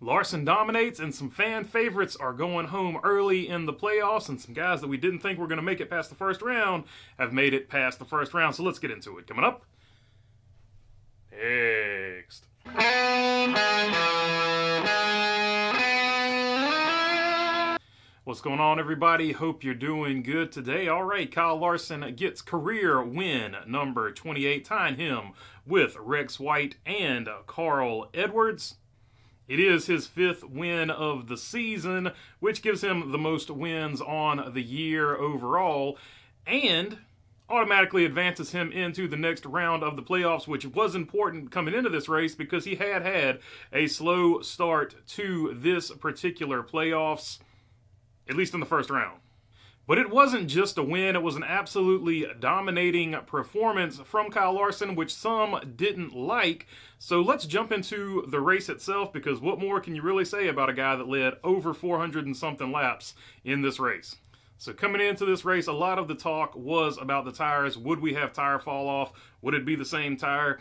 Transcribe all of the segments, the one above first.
Larson dominates, and some fan favorites are going home early in the playoffs, and some guys that we didn't think were going to make it past the first round have made it past the first round. So let's get into it. Coming up next. What's going on, everybody? Hope you're doing good today. All right, Kyle Larson gets career win number 28, tying him with Rex White and Carl Edwards. It is his 5th win of the season, which gives him the most wins on the year overall, and automatically advances him into the next round of the playoffs, which was important coming into this race because he had a slow start to this particular playoffs, at least in the first round. But it wasn't just a win, it was an absolutely dominating performance from Kyle Larson, which some didn't like. So let's jump into the race itself, because what more can you really say about a guy that led over 400 and something laps in this race? So coming into this race, a lot of the talk was about the tires. Would we have tire fall off? Would it be the same tire?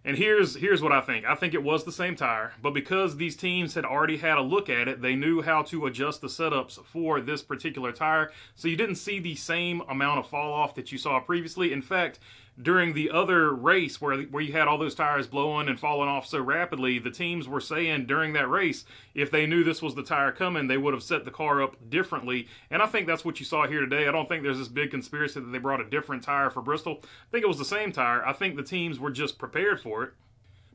And here's what I think. I think it was the same tire, but because these teams had already had a look at it, they knew how to adjust the setups for this particular tire. So you didn't see the same amount of fall off that you saw previously. In fact, during the other race where you had all those tires blowing and falling off so rapidly, the teams were saying during that race, if they knew this was the tire coming, they would have set the car up differently. And I think that's what you saw here today. I don't think there's this big conspiracy that they brought a different tire for Bristol. I think it was the same tire. I think the teams were just prepared for it.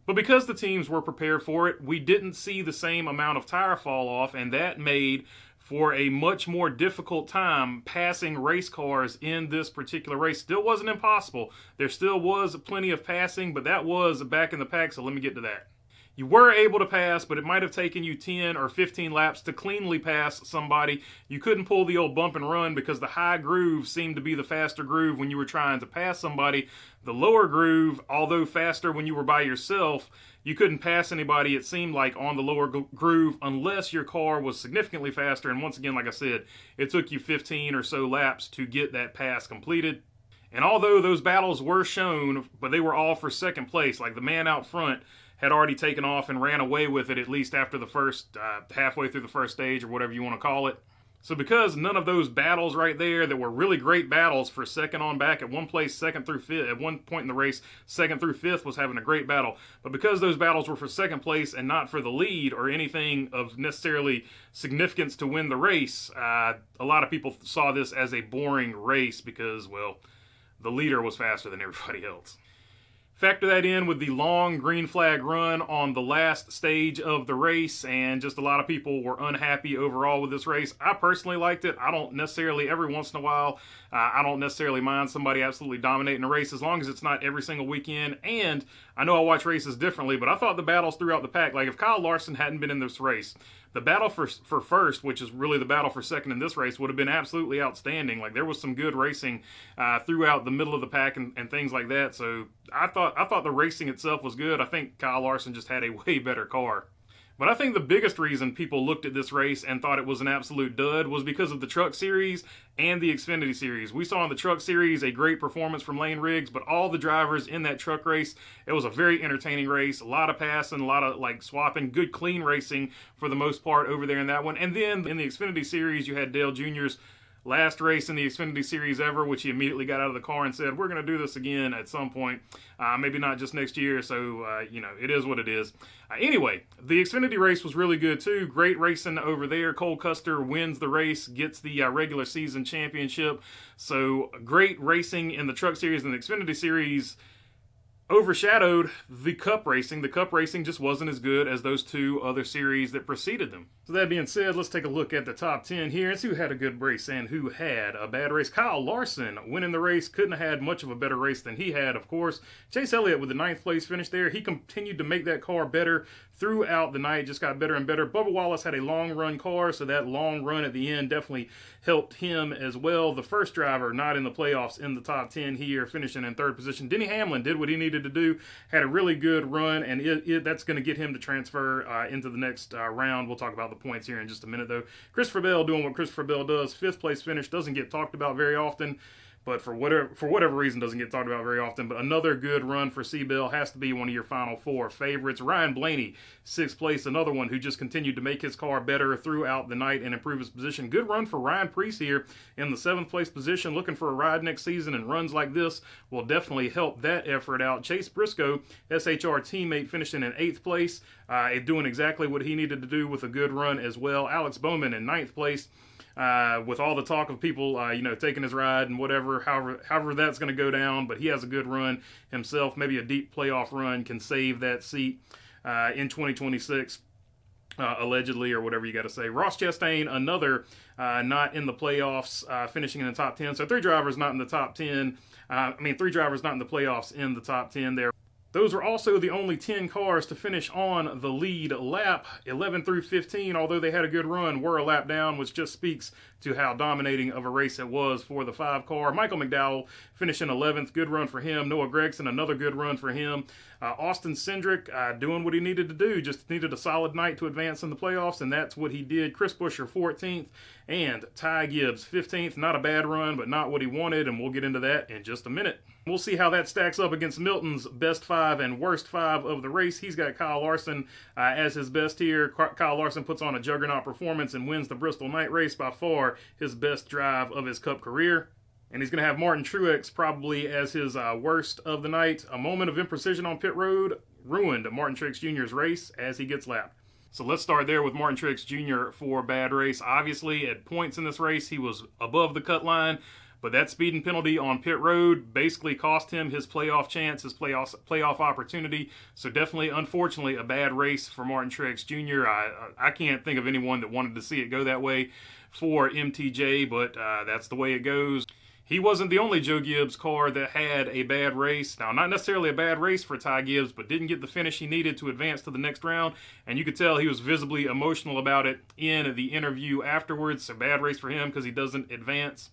But because the teams were prepared for it, we didn't see the same amount of tire fall off, and that made for a much more difficult time passing race cars in this particular race. Still wasn't impossible. There still was plenty of passing, but that was back in the pack, so let me get to that. You were able to pass, but it might have taken you 10 or 15 laps to cleanly pass somebody. You couldn't pull the old bump and run because the high groove seemed to be the faster groove when you were trying to pass somebody. The lower groove, although faster when you were by yourself, you couldn't pass anybody, it seemed like, on the lower groove unless your car was significantly faster. And once again, like I said, it took you 15 or so laps to get that pass completed. And although those battles were shown, but they were all for second place, like the man out front had already taken off and ran away with it, at least after the first, halfway through the first stage, or whatever you want to call it. So because none of those battles right there that were really great battles for second on back, at one place, second through fifth, at one point in the race, second through fifth was having a great battle. But because those battles were for second place and not for the lead or anything of necessarily significance to win the race, a lot of people saw this as a boring race because, well, the leader was faster than everybody else. Factor that in with the long green flag run on the last stage of the race, and just a lot of people were unhappy overall with this race. I personally liked it. I don't necessarily, every once in a while, I don't necessarily mind somebody absolutely dominating a race as long as it's not every single weekend. And I know I watch races differently, but I thought the battles throughout the pack, like if Kyle Larson hadn't been in this race, the battle for first, which is really the battle for second in this race, would have been absolutely outstanding. Like there was some good racing throughout the middle of the pack and things like that. So I thought the racing itself was good. I think Kyle Larson just had a way better car. But I think the biggest reason people looked at this race and thought it was an absolute dud was because of the Truck Series and the Xfinity Series. We saw in the Truck Series a great performance from Lane Riggs, but all the drivers in that truck race, it was a very entertaining race. A lot of passing, a lot of like swapping, good clean racing for the most part over there in that one. And then in the Xfinity Series, you had Dale Jr.'s last race in the Xfinity Series ever, which he immediately got out of the car and said, we're going to do this again at some point, maybe not just next year, so, it is what it is. Anyway, the Xfinity race was really good, too. Great racing over there. Cole Custer wins the race, gets the regular season championship, so great racing in the Truck Series and the Xfinity Series overshadowed the Cup racing. The Cup racing just wasn't as good as those two other series that preceded them. So that being said, let's take a look at the top 10 here and see who had a good race and who had a bad race. Kyle Larson winning the race, couldn't have had much of a better race than he had, of course. Chase Elliott with the 9th place finish there. He continued to make that car better throughout the night, just got better and better. Bubba Wallace had a long run car, so that long run at the end definitely helped him as well. The first driver not in the playoffs in the top 10 here, finishing in 3rd position. Denny Hamlin did what he needed to do, had a really good run, and that's going to get him to transfer into the next round. We'll talk about the points here in just a minute, though. Christopher Bell doing what Christopher Bell does. 5th place finish, doesn't get talked about very often. but for whatever reason doesn't get talked about very often. But another good run for Seabell, has to be one of your Final Four favorites. Ryan Blaney, 6th place, another one who just continued to make his car better throughout the night and improve his position. Good run for Ryan Preece here in the 7th place position, looking for a ride next season, and runs like this will definitely help that effort out. Chase Briscoe, SHR teammate, finishing in 8th place, doing exactly what he needed to do with a good run as well. Alex Bowman in 9th place. With all the talk of people, taking his ride and whatever, however that's going to go down, but he has a good run himself. Maybe a deep playoff run can save that seat in 2026, allegedly, or whatever you got to say. Ross Chastain, another not in the playoffs, finishing in the top 10. So 3 drivers not in the top 10. 3 drivers not in the playoffs in the top 10 there. Those are also the only 10 cars to finish on the lead lap. 11 through 15, although they had a good run, were a lap down, which just speaks to how dominating of a race it was for the 5 car. Michael McDowell finishing 11th. Good run for him. Noah Gragson, another good run for him. Austin Cindric doing what he needed to do. Just needed a solid night to advance in the playoffs, and that's what he did. Chris Buescher, 14th. And Ty Gibbs, 15th. Not a bad run, but not what he wanted, and we'll get into that in just a minute. We'll see how that stacks up against Milton's best 5 and worst 5 of the race. He's got Kyle Larson as his best here. Kyle Larson puts on a juggernaut performance and wins the Bristol night race, by far his best drive of his Cup career. And he's going to have Martin Truex probably as his worst of the night. A moment of imprecision on pit road ruined Martin Truex Jr.'s race as he gets lapped. So let's start there with Martin Truex Jr. for bad race. Obviously, at points in this race, he was above the cut line, but that speeding penalty on pit road basically cost him his playoff chance, his playoff opportunity. So definitely, unfortunately, a bad race for Martin Truex Jr. I can't think of anyone that wanted to see it go that way for MTJ, but that's the way it goes. He wasn't the only Joe Gibbs car that had a bad race. Now, not necessarily a bad race for Ty Gibbs, but didn't get the finish he needed to advance to the next round. And you could tell he was visibly emotional about it in the interview afterwards. A bad race for him because he doesn't advance.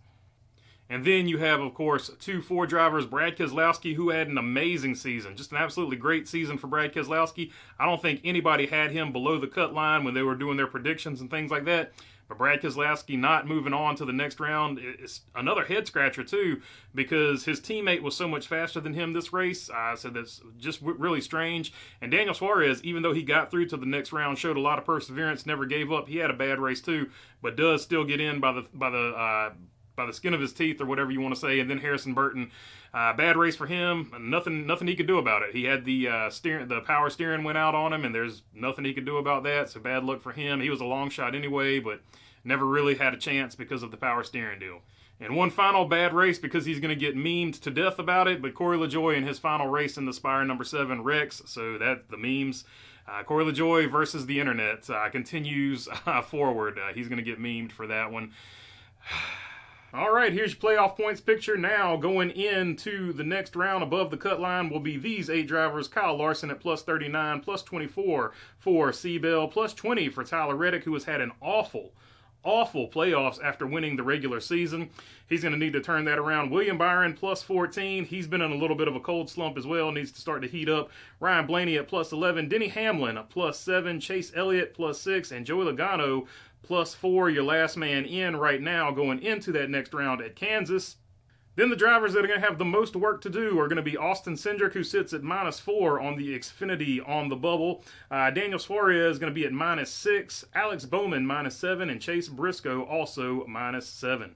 And then you have, of course, 2 Ford drivers, Brad Keselowski, who had an amazing season. Just an absolutely great season for Brad Keselowski. I don't think anybody had him below the cut line when they were doing their predictions and things like that. But Brad Keselowski not moving on to the next round is another head-scratcher, too, because his teammate was so much faster than him this race, so that's just really strange. And Daniel Suarez, even though he got through to the next round, showed a lot of perseverance, never gave up. He had a bad race, too, but does still get in by the skin of his teeth, or whatever you want to say. And then Harrison Burton, bad race for him. Nothing he could do about it. He had the power steering went out on him, and there's nothing he could do about that. So bad luck for him. He was a long shot anyway, but never really had a chance because of the power steering deal. And one final bad race, because he's going to get memed to death about it, but Corey LaJoie in his final race in the Spire number 7 Rex. So that the memes. Corey LaJoie versus the internet continues forward. He's going to get memed for that one. All right, here's your playoff points picture. Now, going into the next round above the cut line will be these 8 drivers. Kyle Larson at plus 39, plus 24 for Seabell, plus 20 for Tyler Reddick, who has had an awful playoffs after winning the regular season. He's going to need to turn that around. William Byron, plus 14. He's been in a little bit of a cold slump as well. Needs to start to heat up. Ryan Blaney at plus 11. Denny Hamlin, plus 7. Chase Elliott, plus 6. And Joey Logano, plus 4, your last man in right now going into that next round at Kansas. Then the drivers that are going to have the most work to do are going to be Austin Cindric, who sits at minus 4 on the Xfinity on the bubble. Daniel Suarez is going to be at minus 6. Alex Bowman, minus 7. And Chase Briscoe also minus 7.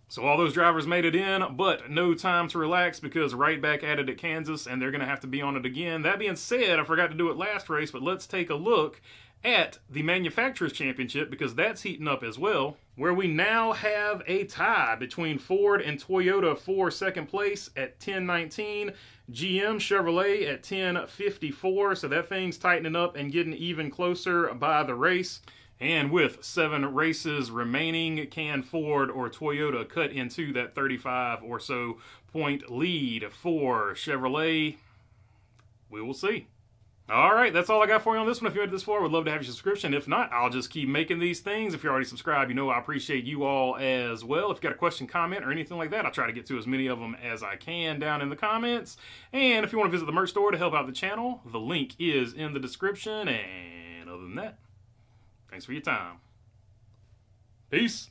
So all those drivers made it in, but no time to relax because right back at it at Kansas, and they're going to have to be on it again. That being said, I forgot to do it last race, but let's take a look at the Manufacturers' Championship, because that's heating up as well, where we now have a tie between Ford and Toyota for second place at 10:19, GM Chevrolet at 10:54, so that thing's tightening up and getting even closer by the race. And with 7 races remaining, can Ford or Toyota cut into that 35 or so point lead for Chevrolet? We will see. All right, that's all I got for you on this one. If you made it this far, would love to have your subscription. If not, I'll just keep making these things. If you're already subscribed, you know I appreciate you all as well. If you got a question, comment, or anything like that, I'll try to get to as many of them as I can down in the comments. And if you want to visit the merch store to help out the channel, the link is in the description. And other than that, thanks for your time. Peace.